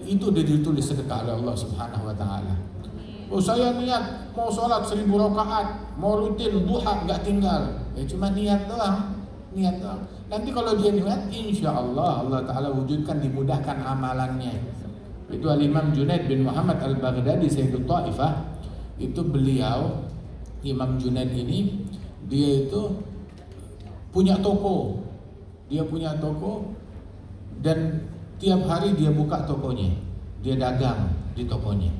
Itu udah ditulis sedekah oleh Allah Subhanahu wa Ta'ala. Saya niat mau sholat 1000 rakaat, mau rutin duha nggak tinggal, ya cuma niat doang. Nanti kalau dia niat, insya Allah Allah Ta'ala wujudkan, dimudahkan amalannya. Itu Al-Imam Junaid bin Muhammad Al-Baghdadi Sayyidul Ta'ifah. Itu beliau, Imam Junaid ini, dia itu punya toko. Dia punya toko dan tiap hari dia buka tokonya, dia dagang di tokonya.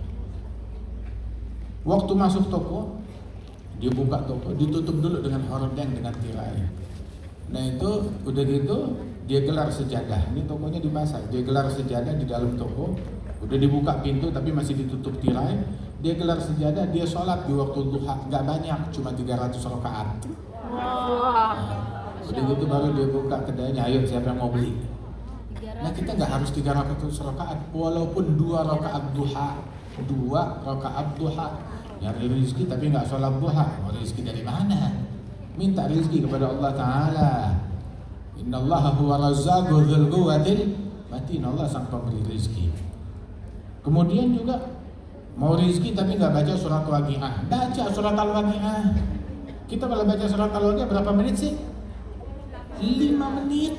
Waktu masuk toko, Dia buka toko, ditutup dulu dengan hordeng, dengan tirai. Nah itu udah gitu dia gelar sejadah. Ini tokonya di pasar, dia gelar sejadah di dalam toko. Udah dibuka pintu tapi masih ditutup tirai. Dia gelar sejadah, dia sholat di waktu duha, nggak banyak, cuma 300 rakaat. Udah gitu baru dia buka kedainya, ayo siapa yang mau beli. Nah kita nggak harus 300 rakaat, walaupun 2 rakaat duha, 2 rakaat duha. Nyari rezeki tapi nggak sholat duha, mau rezeki dari mana? Minta rezeki kepada Allah Ta'ala. Innallaha huwa razzaqu dzul quwwatil matin. Allah sang pemberi rezeki. Kemudian juga mau rezeki tapi nggak baca surat Waqiah. Baca surat Al-Waqiah. Kita kalau baca surat Al-Waqiah berapa menit sih? 5 menit.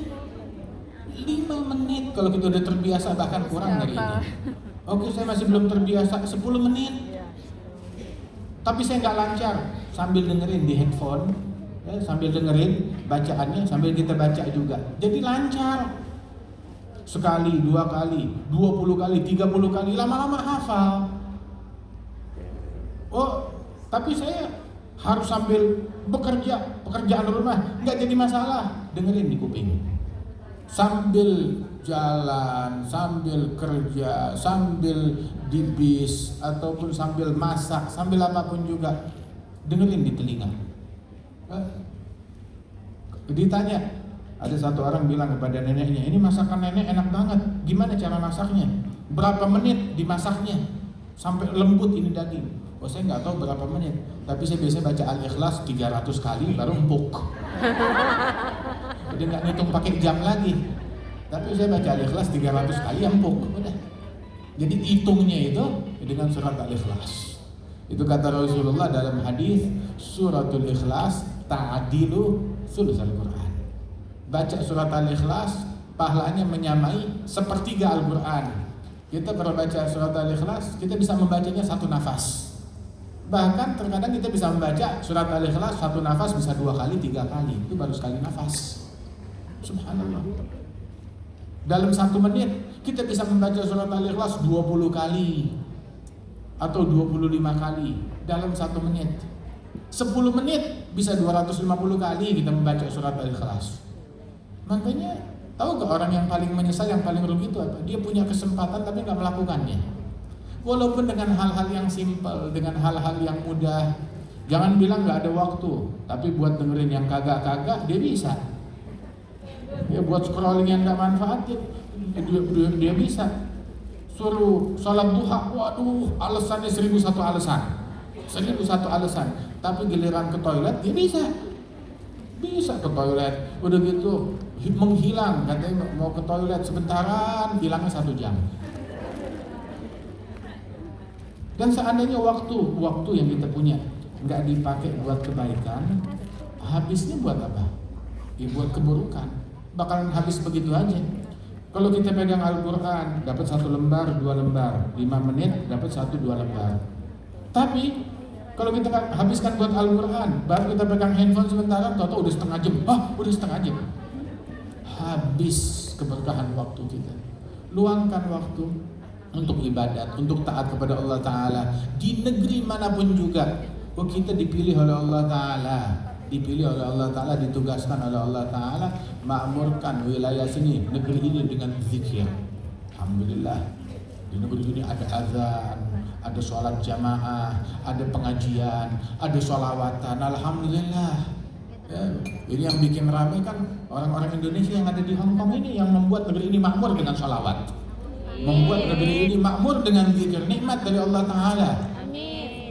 5 menit kalau kita udah terbiasa, bahkan kurang dari itu. Oke, saya masih belum terbiasa 10 menit. Tapi saya nggak lancar sambil dengerin di handphone, ya, sambil dengerin bacaannya, sambil kita baca juga. Jadi lancar. Sekali, 2 kali, 20 kali, 30 kali, lama-lama hafal. Oh, tapi saya harus sambil bekerja, pekerjaan rumah, nggak jadi masalah. Dengerin di kuping. Sambil jalan, sambil kerja, sambil di bis, ataupun sambil masak, sambil apapun juga, dengerin di telinga. Ditanya, ada satu orang bilang kepada neneknya, ini masakan nenek enak banget, gimana cara masaknya? Berapa menit dimasaknya sampai lembut ini daging? Oh saya nggak tahu berapa menit, tapi saya biasa baca Al-Ikhlas 300 kali baru empuk. Udah nggak ngitung pakai jam lagi, tapi saya baca Al-Ikhlas 300 kali empuk. Udah. Jadi hitungnya itu dengan surat Al-Ikhlas. Itu kata Rasulullah dalam hadis, suratul Ikhlas ta'dilu thulutsal Quran. Baca surat Al-Ikhlas pahalanya menyamai sepertiga Al-Quran. Kita kalau baca surat Al-Ikhlas, kita bisa membacanya 1 nafas. Bahkan terkadang kita bisa membaca surat Al-Ikhlas 1 nafas bisa 2 kali, 3 kali. Itu baru sekali nafas. Subhanallah. Dalam 1 menit kita bisa membaca surat Al-Ikhlas 20 kali atau 25 kali dalam 1 menit. 10 menit bisa 250 kali kita membaca surat Al-Ikhlas. Makanya tahu gak orang yang paling menyesal, yang paling rugi itu apa? Dia punya kesempatan tapi gak melakukannya. Walaupun dengan hal-hal yang simpel, dengan hal-hal yang mudah. Jangan bilang gak ada waktu, tapi buat dengerin yang kagak-kagak dia bisa. Ya buat scrolling yang gak manfaat dia bisa. Suruh sholat duha, waduh alasannya 1001 alasan. 1001 alasan. Tapi giliran ke toilet dia bisa. Bisa ke toilet. Udah gitu menghilang, katanya mau ke toilet sebentaran, hilangnya 1 jam. Dan seandainya waktu yang kita punya nggak dipakai buat kebaikan, habisnya buat apa? Ya buat keburukan. Bakalan habis begitu aja. Kalau kita pegang Al-Quran, dapat 1 lembar, 2 lembar, 5 menit dapat 1-2 lembar. Tapi kalau kita habiskan buat Al-Quran, baru kita pegang handphone sebentar, tahu-tahu udah setengah jam. Udah setengah jam. Habis keberkahan waktu kita. Luangkan waktu untuk ibadat, untuk taat kepada Allah Ta'ala di negeri manapun juga. Kita dipilih oleh Allah Ta'ala, dipilih oleh Allah Ta'ala, ditugaskan oleh Allah Ta'ala makmurkan wilayah sini, negeri ini dengan zikir. Alhamdulillah, di negeri ini ada azan, ada sholat jamaah, ada pengajian, ada sholawatan. Alhamdulillah. Ya, ini yang bikin ramai kan orang-orang Indonesia yang ada di Hong Kong ini, yang membuat negeri ini makmur dengan sholawat, membuat negeri ini makmur dengan zikir. Nikmat dari Allah Ta'ala.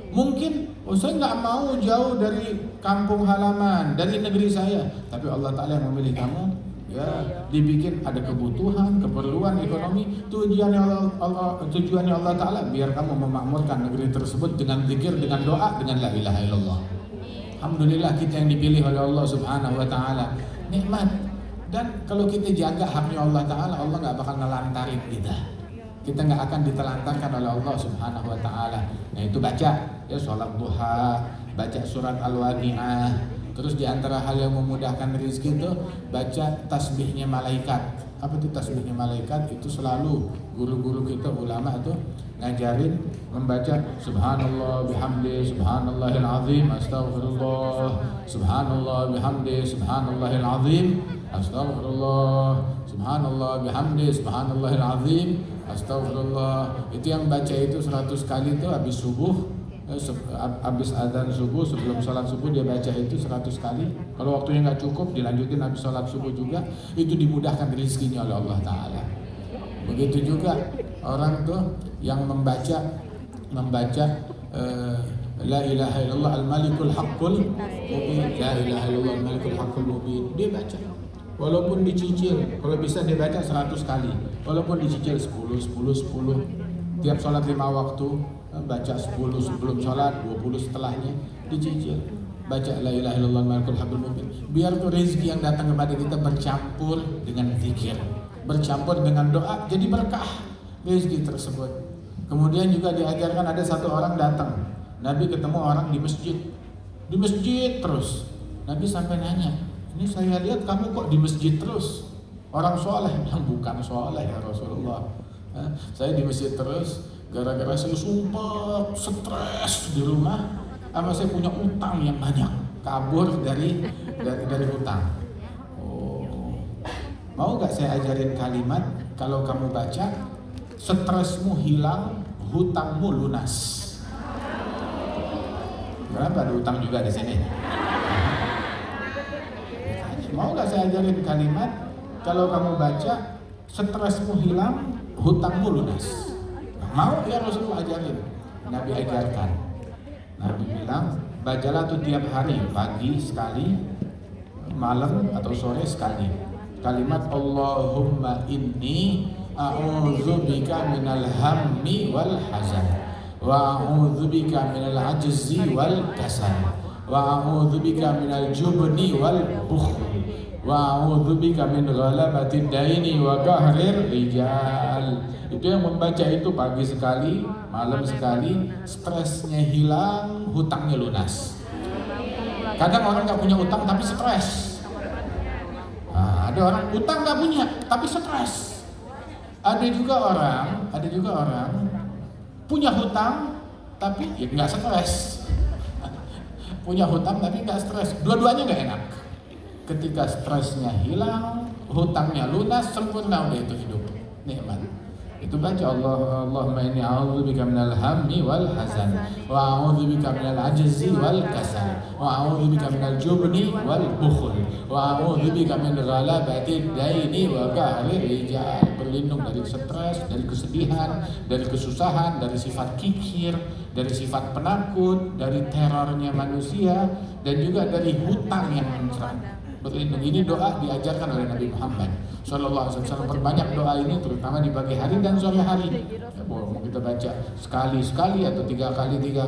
Mungkin saya nggak mau jauh dari kampung halaman, dari negeri saya, tapi Allah Ta'ala yang memilih kamu. Ya, dibikin ada kebutuhan, keperluan ekonomi, tujuannya Allah Ta'ala biar kamu memakmurkan negeri tersebut dengan zikir, dengan doa, dengan la ilaha illallah. Alhamdulillah kita yang dipilih oleh Allah Subhanahu wa Ta'ala. Nikmat. Dan kalau kita jaga haknya Allah Ta'ala, Allah nggak bakal ngelantarin kita. Kita nggak akan ditelantarkan oleh Allah Subhanahu wa Ta'ala. Nah itu baca ya sholat duha, baca surat Al-Waqiah. Terus di antara hal yang memudahkan rezeki itu baca tasbihnya malaikat. Apa itu tasbihnya malaikat? Itu selalu guru-guru kita ulama itu ngajarin membaca subhanallah bihamdi subhanallahil azim astaghfirullah, subhanallah bihamdi subhanallahil azim astaghfirullah, subhanallah bihamdi subhanallahil azim astaghfirullah. Itu yang baca itu 100 kali itu habis subuh, habis adzan subuh, sebelum sholat subuh dia baca itu 100 kali. Kalau waktunya nggak cukup dilanjutin habis sholat subuh juga. Itu dimudahkan rezekinya oleh Allah Ta'ala. Begitu juga orang tuh yang membaca la ilaha illallah al-malikul haqqul mubin, la ilaha illallah al-malikul haqqul mubin, dia baca walaupun dicicil. Kalau bisa dia baca 100 kali, walaupun dicicil 10 tiap sholat 5 waktu baca 10 sebelum sholat, 20 setelahnya, dicicil baca la ilaha illallah al-malikul haqqul mubin. Biar tuh rezeki yang datang kepada kita bercampur dengan zikir, bercampur dengan doa, jadi berkah rezeki tersebut. Kemudian juga diajarkan, ada satu orang datang, Nabi ketemu orang di masjid terus. Nabi sampai nanya, ini saya lihat kamu kok di masjid terus, orang soleh? Bilang bukan soleh ya Rasulullah, saya di masjid terus gara-gara saya sumpah stres di rumah, sama saya punya utang yang banyak, kabur dari utang. Oh, mau gak saya ajarin kalimat, kalau kamu baca stresmu hilang, hutangmu lunas. Berapa ada utang juga di sini? Mau gak saya ajarin kalimat, kalau kamu baca stresmu hilang, hutangmu lunas? Mau ya Rasulullah ajarin. Nabi ajarkan. Nabi bilang, bacalah tuh tiap hari, pagi sekali, malam atau sore sekali, kalimat Allahumma inni a'udzubika minal hammi wal hazan, wa a'udzubika minal ajzi wal kasal, wa a'udzubika minal jubni wal bukhl, wa a'udzubika min ghalabatid daini wa qahrir rijal. Itu yang membaca itu pagi sekali, malam sekali, stresnya hilang, hutangnya lunas. Kadang orang nggak punya utang tapi stres. Nah, ada orang utang nggak punya tapi stres. Ada juga orang punya hutang tapi ya nggak stres. Punya hutang tapi nggak stres. Dua-duanya nggak enak. Ketika stresnya hilang, hutangnya lunas, sempurna udah itu hidup, nikmat. Itu baca Allahumma inni a'udzubika minal hammi wal hazan, wa a'udzubika minal ajzi wal kasal, wa a'udzubika minal jubni wal bukhl, wa a'udzubika min ghalabatid daini wa qahrir rijal. Berlindung dari stres, dari kesedihan, dari kesusahan, dari sifat kikir, dari sifat penakut, dari terornya manusia, dan juga dari hutang yang mencerang. Berlindung. Ini doa diajarkan oleh Nabi Muhammad Sallallahu Alaihi Wasallam. Perbanyak doa ini, terutama di pagi hari dan sore hari. Ya, mau kita baca sekali atau 3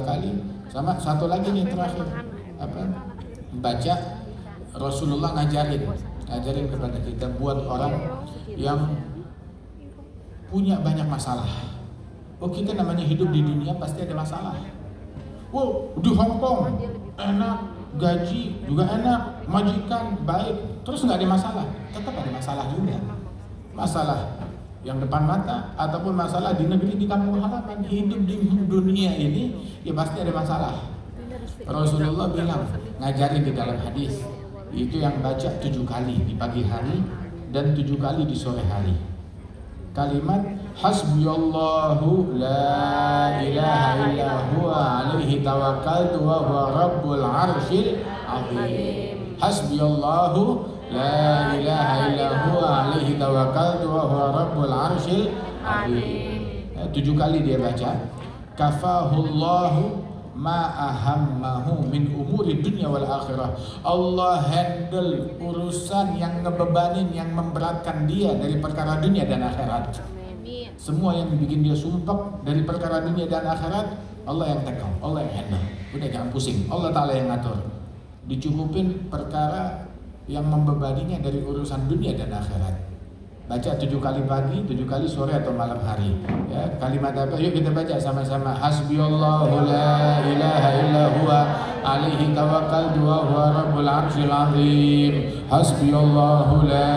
kali. Sama satu lagi nih terakhir, baca Rasulullah ngajarin kepada kita buat orang yang punya banyak masalah. Oh, kita namanya hidup di dunia pasti ada masalah. Wow, di Hong Kong enak, gaji juga enak, majikan baik, terus nggak ada masalah. Tetap ada masalah juga. Masalah yang depan mata ataupun masalah di negeri, di kampung halaman. Hidup di dunia ini ya pasti ada masalah. Rasulullah bilang, ngajarin di dalam hadis, itu yang baca 7 kali di pagi hari dan 7 kali di sore hari. Kalimat hasbiyallahu la ilaha illa huwa alaihi tawakkaltu wa huwa rabbul arsyil azim. Hasbiyallahu la ilaha illa huwa alaihi tawakkaltu wa huwa rabbul arsyil azim. 7 kali dia baca. Kafahullahu ma ahammahu min umuri dunya wal akhirah. Allah handle urusan yang ngebebanin, yang memberatkan dia dari perkara dunia dan akhirat. Semua yang bikin dia sumpah dari perkara dunia dan akhirat, Allah yang tegang, Allah yang handle. Udah jangan pusing, Allah Ta'ala yang ngatur. Dicukupin perkara yang membebaninya dari urusan dunia dan akhirat. Baca 7 kali pagi, 7 kali sore atau malam hari. Ya, kalimat apa? Yuk kita baca sama-sama. Hasbiyallahu la ilaha illa huwa عليه توكلت وهو رب العرش العظيم حسبي الله لا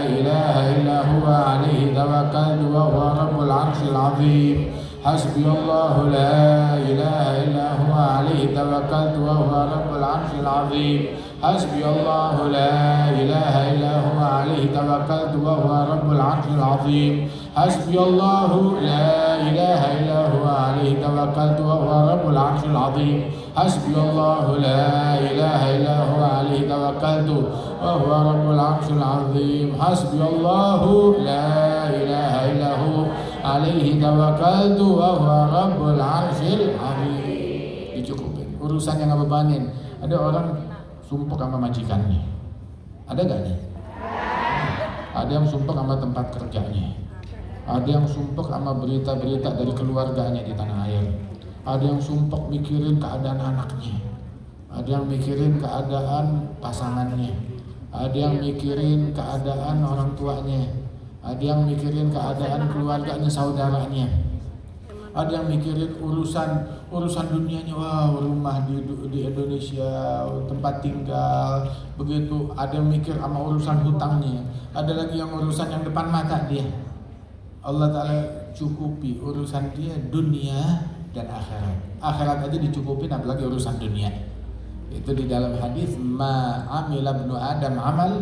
إله إلا هو عليه توكلت وهو رب العرش العظيم حسبي الله لا إله إلا هو عليه توكلت وهو رب العرش العظيم حسبي الله لا إله إلا هو عليه توكلت وهو رب العرش العظيم حسبي الله لا إله إلا هو عليه توكلت وهو رب العرش العظيم حسبي الله لا إله إلا هو عليه توكلت وهو رب العرش العظيم حسبي الله لا إله إلا هو عليه توكلت وهو رب العرش العظيم. Dicukupin. Urusan yang ngebebanin. Ada orang sumpah sama majikannya. Ada gak nih? Ada yang sumpah sama tempat kerjanya. Ada yang sumpah sama berita-berita dari keluarganya di tanah air. Ada yang sumpah mikirin keadaan anaknya. Ada yang mikirin keadaan pasangannya. Ada yang mikirin keadaan orang tuanya. Ada yang mikirin keadaan keluarganya, saudaranya. Ada yang mikirin urusan dunianya, wah rumah di Indonesia, tempat tinggal, begitu. Ada yang mikir sama urusan hutangnya. Ada lagi yang urusan yang depan mata dia. Allah Ta'ala cukupi urusan dia dunia dan akhirat. Akhirat aja dicukupin, apalagi urusan dunia. Itu di dalam hadis, ma amila ibnu Adam amal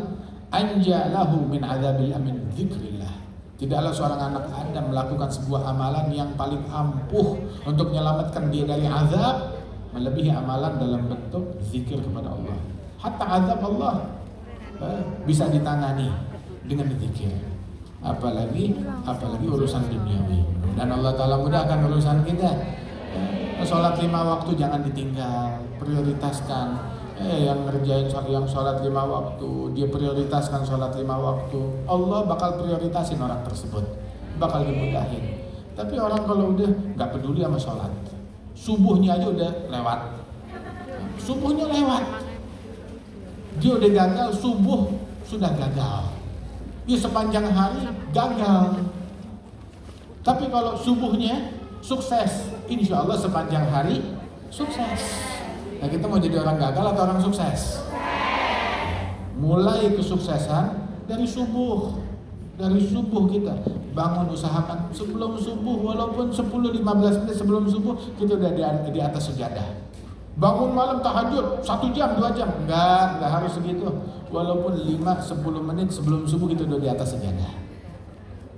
anja lahu min adzabil amin dzikrillah. Tidaklah seorang anak Adam melakukan sebuah amalan yang paling ampuh untuk menyelamatkan dia dari azab melebihi amalan dalam bentuk zikir kepada Allah. Hatta azab Allah bisa ditangani dengan zikir. Apalagi urusan duniawi. Dan Allah Ta'ala mudahkan urusan kita. Sholat 5 waktu jangan ditinggal, prioritaskan. Yang ngerjain yang sholat 5 waktu, dia prioritaskan sholat 5 waktu, Allah bakal prioritasin orang tersebut, bakal dimudahin. Tapi orang kalau udah gak peduli sama sholat, subuhnya aja udah lewat, subuhnya lewat, dia udah gagal, subuh sudah gagal, dia sepanjang hari gagal. Tapi kalau subuhnya sukses, insya Allah sepanjang hari sukses. Nah, kita mau jadi orang gagal atau orang sukses? Mulai kesuksesan dari subuh. Dari subuh kita bangun, usahakan sebelum subuh, walaupun 10-15 menit sebelum subuh kita udah di atas sejadah. Bangun malam tahajud 1 jam, 2 jam, enggak harus segitu. Walaupun 5-10 menit sebelum subuh kita udah di atas sejadah.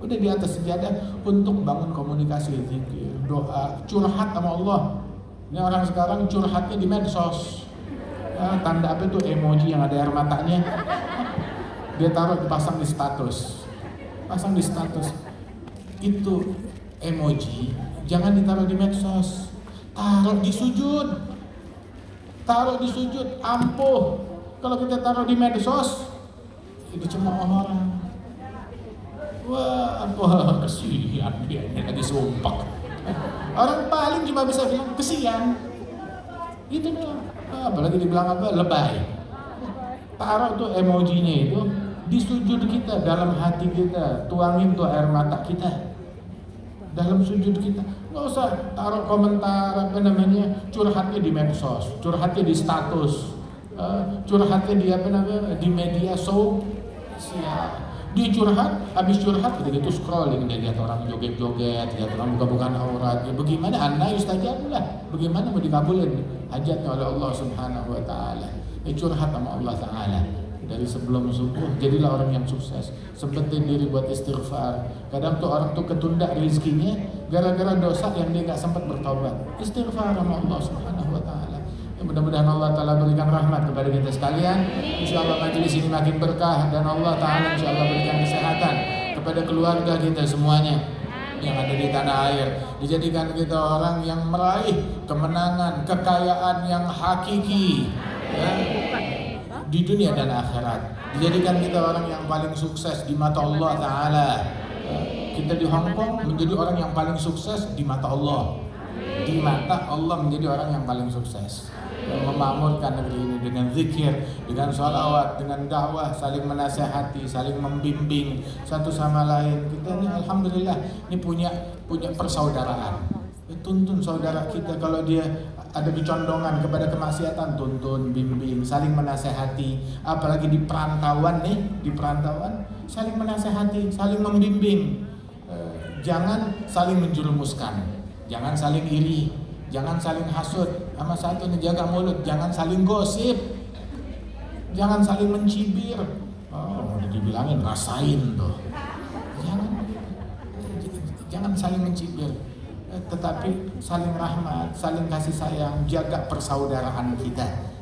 Udah di atas sejadah untuk bangun komunikasi, zikir, doa, curhat sama Allah. Ini orang sekarang curhatnya di medsos. Tanda apa itu, emoji yang ada air matanya. Dia taruh, dipasang di status. Pasang di status. Itu emoji jangan ditaruh di medsos. Taruh di sujud. Taruh di sujud, ampuh. Kalau kita taruh di medsos, itu cuma orang. Wah, apa kesian dia ini lagi sumpah. Orang paling cuma bisa bilang kesian. Itu doang. Apalagi dibilang apa? Lebay. Taruh tuh emojinya itu di sujud kita, dalam hati kita. Tuangin tuh air mata kita dalam sujud kita. Nggak usah taruh komentar curhatnya di medsos, curhatnya di status, curhatnya di di media sosial. Dia curhat, habis curhat gitu scrolling, dia lihat orang joget-joget, lihat orang buka-bukaan aurat. Ya bagaimana anda yustajab lah? Bagaimana mau dikabulin hajatnya oleh Allah Subhanahu wa taala? Curhat sama Allah Ta'ala dari sebelum subuh. Jadilah orang yang sukses. Sempetin diri buat istighfar. Kadang tuh orang tuh ketunda rezekinya gara-gara dosa yang dia gak sempat bertobat. Istighfar sama Allah Subhanahu wa taala. Mudah-mudahan Allah Ta'ala berikan rahmat kepada kita sekalian. InsyaAllah majelis ini makin berkah. Dan Allah Ta'ala insyaAllah berikan kesehatan kepada keluarga kita semuanya yang ada di tanah air. Dijadikan kita orang yang meraih kemenangan, kekayaan yang hakiki ya, di dunia dan akhirat. Dijadikan kita orang yang paling sukses di mata Allah Ta'ala. Kita di Hong Kong menjadi orang yang paling sukses di mata Allah. Di mata Allah menjadi orang yang paling sukses. Memakmurkan negeri ini dengan zikir, dengan sholawat, dengan dakwah, saling menasihati, saling membimbing satu sama lain. Kita ini alhamdulillah ini punya persaudaraan. Tuntun saudara kita kalau dia ada kecondongan kepada kemaksiatan, tuntun, bimbing, saling menasehati. Apalagi di perantauan nih, di perantauan saling menasehati, saling membimbing. Jangan saling menjerumuskan, jangan saling iri, jangan saling hasut. Sama satu nih, jaga mulut, jangan saling gosip, jangan saling mencibir. Oh, udah dibilangin rasain tuh. Jangan saling mencibir, tetapi saling rahmat, saling kasih sayang, jaga persaudaraan kita.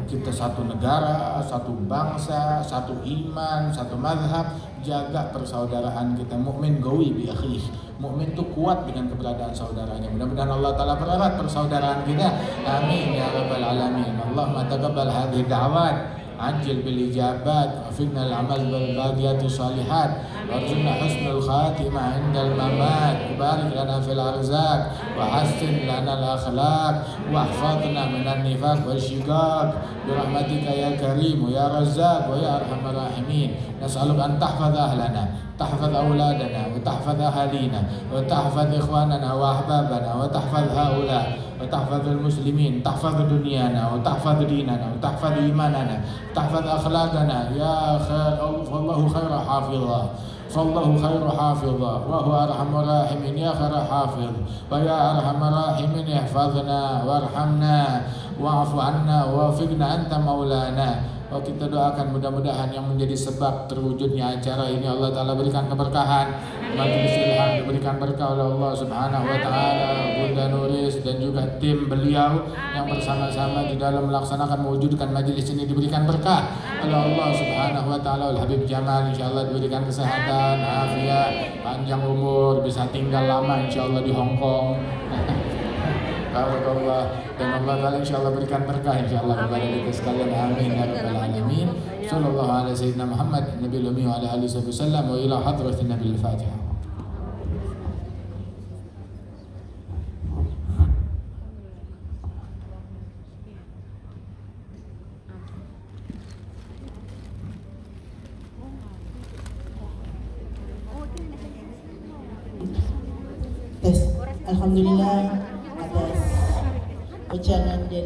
Kita satu negara, satu bangsa, satu iman, satu mazhab, jaga persaudaraan kita. Mukmin gawi bi akhih. Mukmin itu kuat dengan keberadaan saudaranya. Mudah-mudahan Allah Taala pererat persaudaraan kita. Amin ya rabbal alamin. Allahumma taqabbal hadhihi da'wat. عجل بالإجابات وفقنا العمل بالباقيات الصالحات وارزقنا حسن الخاتمة عند الممات وبارك لنا في الأرزاق وحسن لنا الأخلاق واحفظنا من النفاق والشقاق برحمتك يا كريم ويا رزاق ويا أرحم الراحمين. نسألك أن تحفظ أهلنا، تحفظ أولادنا، وتحفظ أهالينا، وتحفظ إخواننا وأحبابنا، وتحفظ هؤلاء، وتحفظ المسلمين، تحفظ دنيانا، وتحفظ ديننا، وتحفظ إيماننا، تحفظ أخلاقنا يا خير. فالله خير حافظا، فالله خير حافظا، وهو أرحم الراحمين يا خير حافظ، ويا أرحم الراحمين احفظنا وارحمنا واعف عنا ووفقنا أنت مولانا. Kita doakan mudah-mudahan yang menjadi sebab terwujudnya acara ini Allah Ta'ala berikan keberkahan, majelis ilham diberikan berkah oleh Allah Subhanahu Wa Ta'ala, Bunda Nuris dan juga tim beliau yang bersama-sama di dalam melaksanakan mewujudkan majelis ini diberikan berkah oleh Allah Subhanahu Wa Ta'ala. Oleh Habib Jamal insyaallah diberikan kesehatan, afiat, panjang umur, bisa tinggal lama insyaallah di Hong Kong. Barakallah, dan Allah Ta'ala insyaAllah berikan berkah insyaAllah kepada kita sekalian. Amin ya rabbal alamin. Sallallahu ala sayyidina Muhammad Nabiul Ummi wa ala alihi wasallam wa ila hadratin Nabil Fatiha. Alhamdulillah atas ucapan